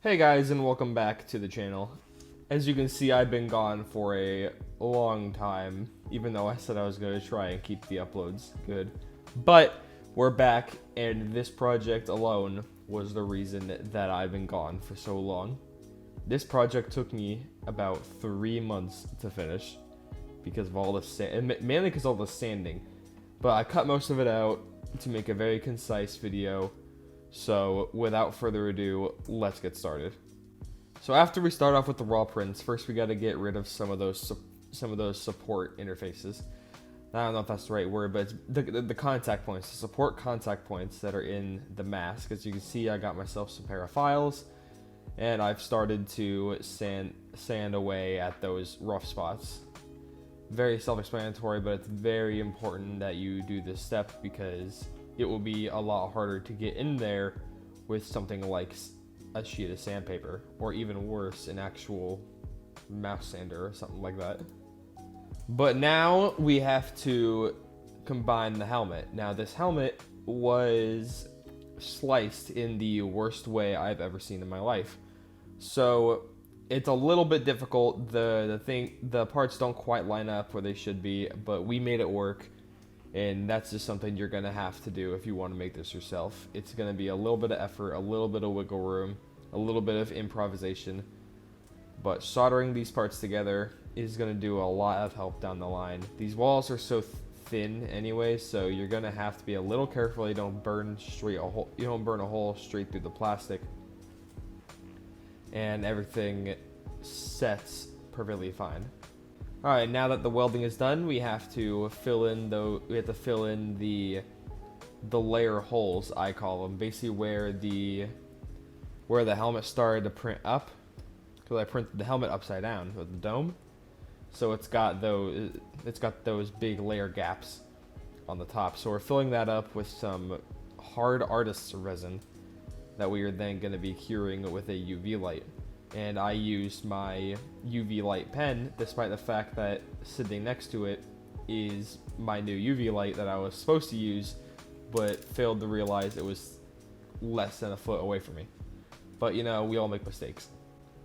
Hey guys, and welcome back to the channel. As you can see, I've been gone for a long time, even though I said I was going to try and keep the uploads good. But we're back, and this project alone was the reason that I've been gone for so long. This project took me about 3 months to finish because of all the mainly because of all the sanding. But I cut most of it out to make a very concise video. So without further ado, let's get started. So after we start off with the raw prints, first we got to get rid of some of those support interfaces. I don't know if that's the right word, but it's the contact points, the support contact points that are in the mask. As you can see, I got myself some pair of files, and I've started to sand away at those rough spots. Very self-explanatory, but it's very important that you do this step because it will be a lot harder to get in there with something like a sheet of sandpaper, or even worse, an actual mouse sander or something like that. But now we have to combine the helmet. Now this helmet was sliced in the worst way I've ever seen in my life. So it's a little bit difficult. The parts don't quite line up where they should be, but we made it work. And that's just something you're going to have to do if you want to make this yourself. It's going to be a little bit of effort, a little bit of wiggle room, a little bit of improvisation. But soldering these parts together is going to do a lot of help down the line. These walls are so thin anyway, so you're going to have to be a little careful you don't burn a hole straight through the plastic. And everything sets perfectly fine. All right, now that the welding is done, we have to fill in the layer holes, I call them, basically where the helmet started to print up, because I printed the helmet upside down with the dome, so it's got those big layer gaps on the top. So we're filling that up with some hard artist's resin that we are then going to be curing with a UV light. And I used my UV light pen, despite the fact that sitting next to it is my new UV light that I was supposed to use, but failed to realize it was less than a foot away from me. But you know, we all make mistakes.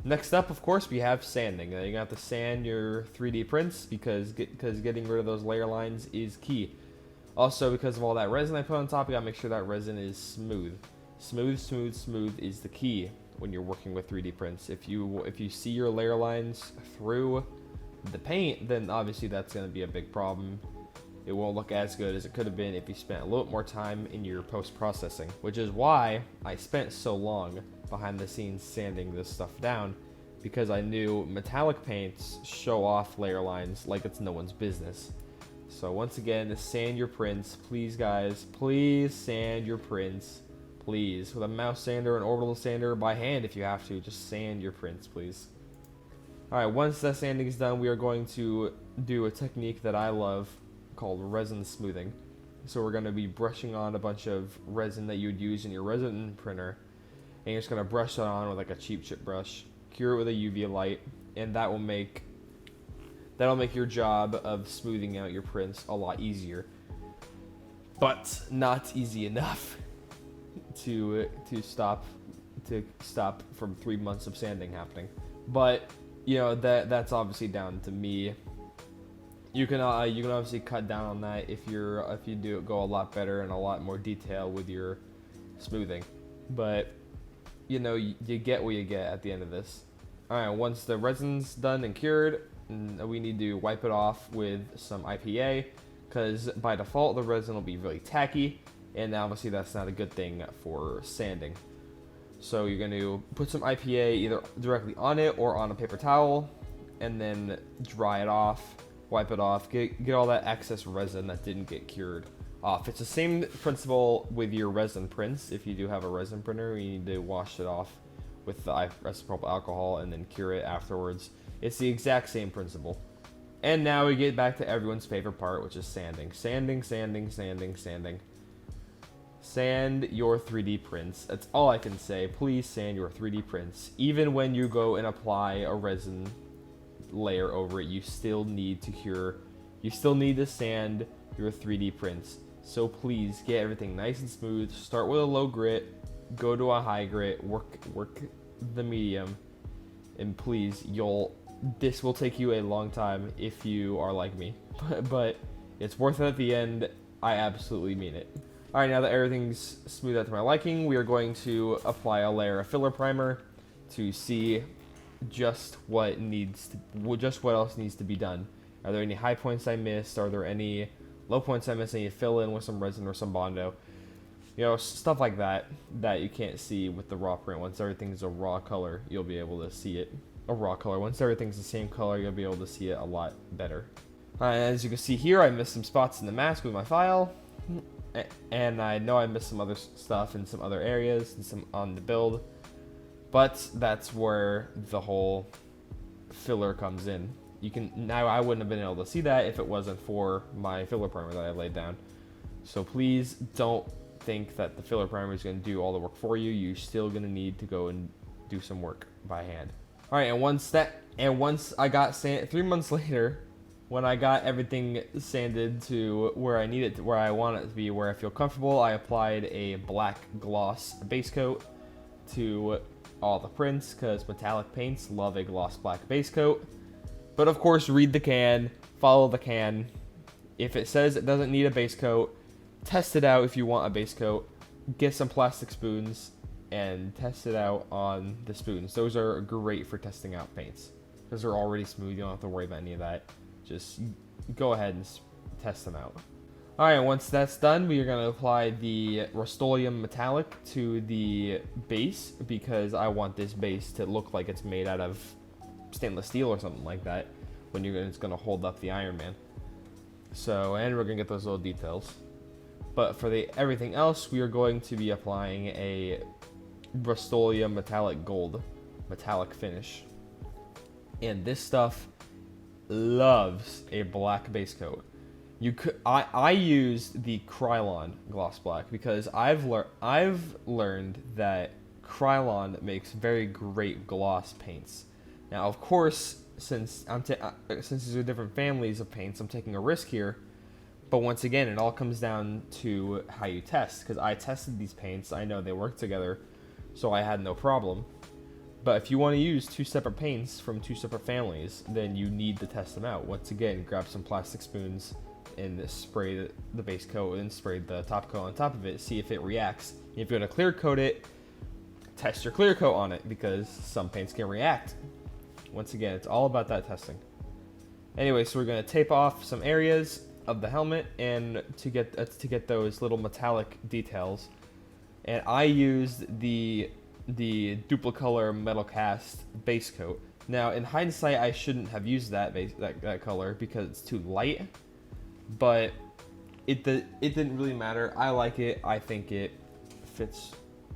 Next up, of course, we have sanding. Now, you have to sand your 3D prints because getting rid of those layer lines is key. Also, because of all that resin I put on top, you gotta make sure that resin is smooth. Smooth is the key when you're working with 3D prints. If you see your layer lines through the paint, then obviously that's going to be a big problem. It won't look as good as it could have been if you spent a little more time in your post-processing, which is why I spent so long behind the scenes sanding this stuff down, because I knew metallic paints show off layer lines like it's no one's business. So once again, sand your prints, please guys, please sand your prints. Please, with a mouse sander, an orbital sander, by hand if you have to, just sand your prints, please. Alright, once that sanding is done, we are going to do a technique that I love called resin smoothing. So we're going to be brushing on a bunch of resin that you would use in your resin printer, and you're just going to brush that on with like a cheap chip brush, cure it with a UV light, and that'll make your job of smoothing out your prints a lot easier. But not easy enough to stop from 3 months of sanding happening. But you know, that's obviously down to me. You can obviously cut down on that if you go a lot better and a lot more detail with your smoothing. But you know, you get what you get at the end of this. All right, once the resin's done and cured, we need to wipe it off with some IPA, because by default the resin will be really tacky. And obviously that's not a good thing for sanding. So you're going to put some IPA either directly on it or on a paper towel, and then dry it off, wipe it off, get all that excess resin that didn't get cured off. It's the same principle with your resin prints. If you do have a resin printer, you need to wash it off with the isopropyl alcohol and then cure it afterwards. It's the exact same principle. And now we get back to everyone's favorite part, which is sanding. Sanding. Sand your 3D prints. That's all I can say. Please sand your 3D prints. Even when you go and apply a resin layer over it, you still need to sand your 3D prints. So please get everything nice and smooth. Start with a low grit, go to a high grit, work the medium, and please, this will take you a long time if you are like me, but it's worth it at the end. I absolutely mean it. All right, now that everything's smooth out to my liking, we are going to apply a layer of filler primer to see just what else needs to be done. Are there any high points I missed? Are there any low points I missed? I need to fill in with some resin or some Bondo. You know, stuff like that you can't see with the raw print. Once everything's a raw color, you'll be able to see it. A raw color. Once everything's the same color, you'll be able to see it a lot better. As you can see here, I missed some spots in the mask with my file. And I know I missed some other stuff in some other areas and some on the build. But that's where the whole filler comes in. Now I wouldn't have been able to see that if it wasn't for my filler primer that I laid down. So please don't think that the filler primer is going to do all the work for you. You're still going to need to go and do some work by hand. All right, and once I got 3 months later, when I got everything sanded to where I need it, where I want it to be, where I feel comfortable, I applied a black gloss base coat to all the prints because metallic paints love a gloss black base coat. But of course, read the can, follow the can. If it says it doesn't need a base coat, test it out if you want a base coat. Get some plastic spoons and test it out on the spoons. Those are great for testing out paints because they're already smooth. You don't have to worry about any of that. Just go ahead and test them out. All right, once that's done, we are going to apply the Rust-Oleum Metallic to the base because I want this base to look like it's made out of stainless steel or something like that when it's going to hold up the Iron Man. So, and we're going to get those little details. But for everything else, we are going to be applying a Rust-Oleum Metallic Gold metallic finish. And this stuff loves a black base coat. I used the Krylon gloss black because I've learned that Krylon makes very great gloss paints. Now, of course, since these are different families of paints, I'm taking a risk here. But once again, it all comes down to how you test, because I tested these paints. I know they work together, so I had no problem. But if you want to use 2 separate paints from 2 separate families, then you need to test them out. Once again, grab some plastic spoons and spray the base coat and spray the top coat on top of it. See if it reacts. If you're going to clear coat it, test your clear coat on it, because some paints can react. Once again, it's all about that testing. Anyway, so we're going to tape off some areas of the helmet and to get those little metallic details. And I used the Duplicolor Metal Cast base coat. Now, in hindsight, I shouldn't have used that color because it's too light, but it didn't really matter. I like it. I think it fits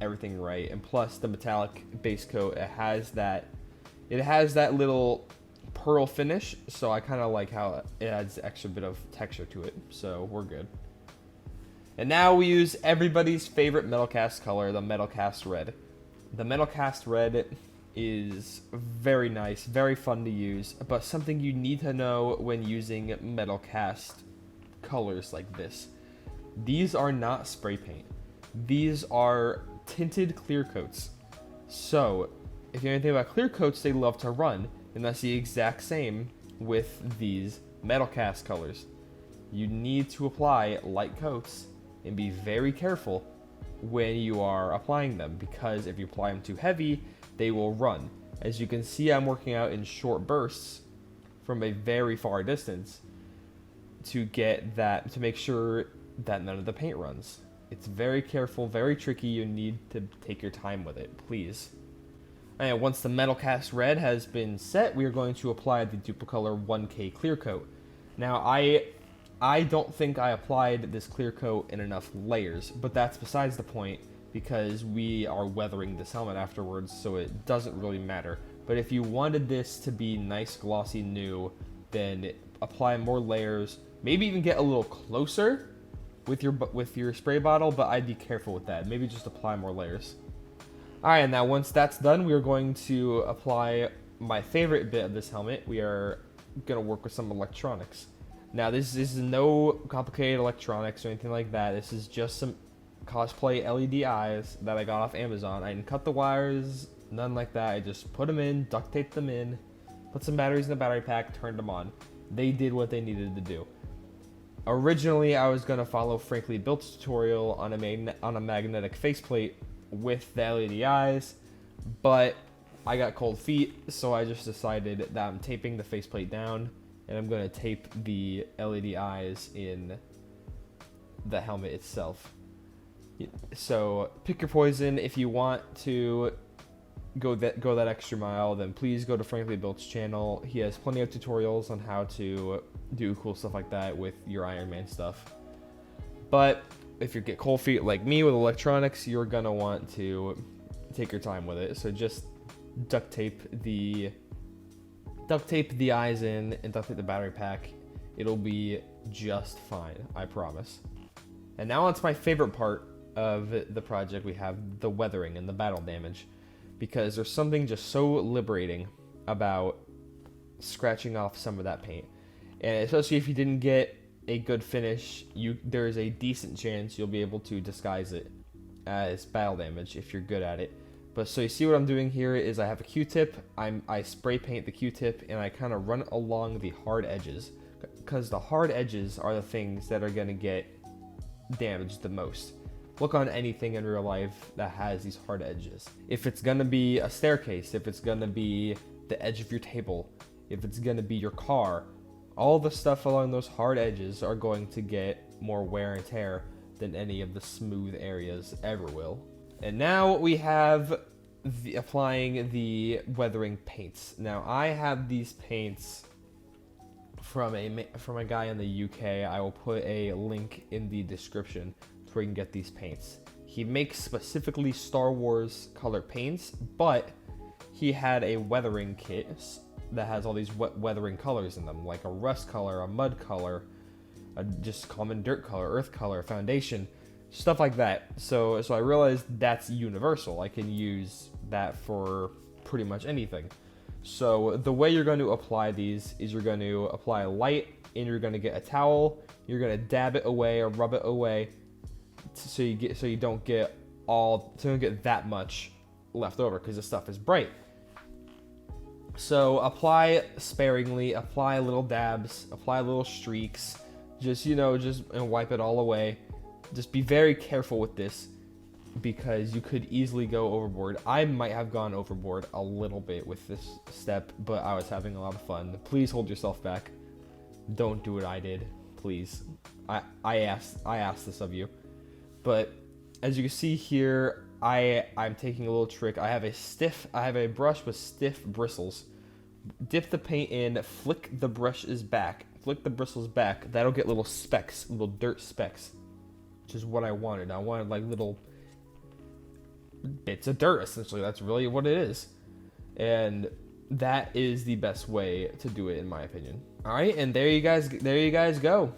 everything right. And plus, the metallic base coat, it has that little pearl finish, so I kind of like how it adds extra bit of texture to it. So we're good. And now we use everybody's favorite metal cast color, the metal cast red. The metal cast red is very nice, very fun to use, but something you need to know when using metal cast colors like this. These are not spray paint. These are tinted clear coats. So, if you know anything about clear coats, they love to run, and that's the exact same with these metal cast colors. You need to apply light coats and be very careful when you are applying them, because if you apply them too heavy, they will run. As you can see, I'm working out in short bursts from a very far distance to make sure that none of the paint runs. It's very careful, very tricky. You need to take your time with it, please. And once the metal cast red has been set, we are going to apply the Duplicolor 1K clear coat. Now, I don't think I applied this clear coat in enough layers, but that's besides the point because we are weathering this helmet afterwards, so it doesn't really matter. But if you wanted this to be nice, glossy, new, then apply more layers. Maybe even get a little closer with your spray bottle, but I'd be careful with that. Maybe just apply more layers. Alright, now once that's done, we are going to apply my favorite bit of this helmet. We are going to work with some electronics. Now, this is no complicated electronics or anything like that. This is just some cosplay LED eyes that I got off Amazon. I didn't cut the wires, None like that. I just put them in, duct taped them in, put some batteries in the battery pack, turned them on. They did what they needed to do. Originally, I was going to follow Frankly Built's tutorial on a magnetic faceplate with the LED eyes, but I got cold feet, so I just decided that I'm taping the faceplate down, and I'm going to tape the LED eyes in the helmet itself. So pick your poison. If you want to go that extra mile, then please go to Frankly Built's channel. He has plenty of tutorials on how to do cool stuff like that with your Iron Man stuff. But if you get cold feet like me with electronics, you're gonna want to take your time with it. So just duct tape the eyes in and duct tape the battery pack. It'll be just fine, I promise. And now onto my favorite part of the project. We have the weathering and the battle damage, because there's something just so liberating about scratching off some of that paint. And especially if you didn't get a good finish, there's a decent chance you'll be able to disguise it as battle damage if you're good at it. But so you see what I'm doing here is I have a Q-tip, I spray paint the Q-tip, and I kind of run it along the hard edges, because the hard edges are the things that are going to get damaged the most. Look on anything in real life that has these hard edges. If it's going to be a staircase, if it's going to be the edge of your table, if it's going to be your car, all the stuff along those hard edges are going to get more wear and tear than any of the smooth areas ever will. And now we have applying the weathering paints. Now I have these paints from a guy in the UK. I will put a link in the description where you can get these paints. He makes specifically Star Wars color paints, but he had a weathering kit that has all these weathering colors in them, like a rust color, a mud color, a just common dirt color, earth color, foundation, stuff like that. So I realized that's universal. I can use that for pretty much anything. So the way you're going to apply these is you're going to apply light, and you're going to get a towel. You're going to dab it away or rub it away, so you don't get that much left over, because the stuff is bright. So apply sparingly, apply little dabs, apply little streaks, and wipe it all away. Just be very careful with this, because you could easily go overboard. I might have gone overboard a little bit with this step, but I was having a lot of fun. Please hold yourself back. Don't do what I did, please. I asked this of you. But as you can see here, I'm taking a little trick. I have a brush with stiff bristles. Dip the paint in, flick the bristles back. That'll get little specks, little dirt specks, which is what I wanted. I wanted like little bits of dirt, essentially. That's really what it is. And that is the best way to do it, in my opinion. All right, and there you guys go.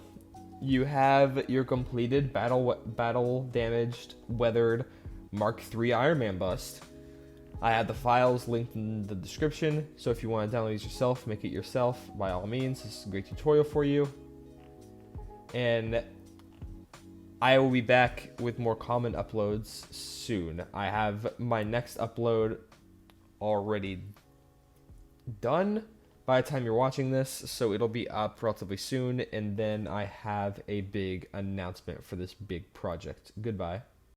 You have your completed battle damaged, weathered Mark III Iron Man bust. I have the files linked in the description, so if you want to download these yourself, make it yourself, by all means. This is a great tutorial for you. And I will be back with more common uploads soon. I have my next upload already done by the time you're watching this, so it'll be up relatively soon, and then I have a big announcement for this big project. Goodbye.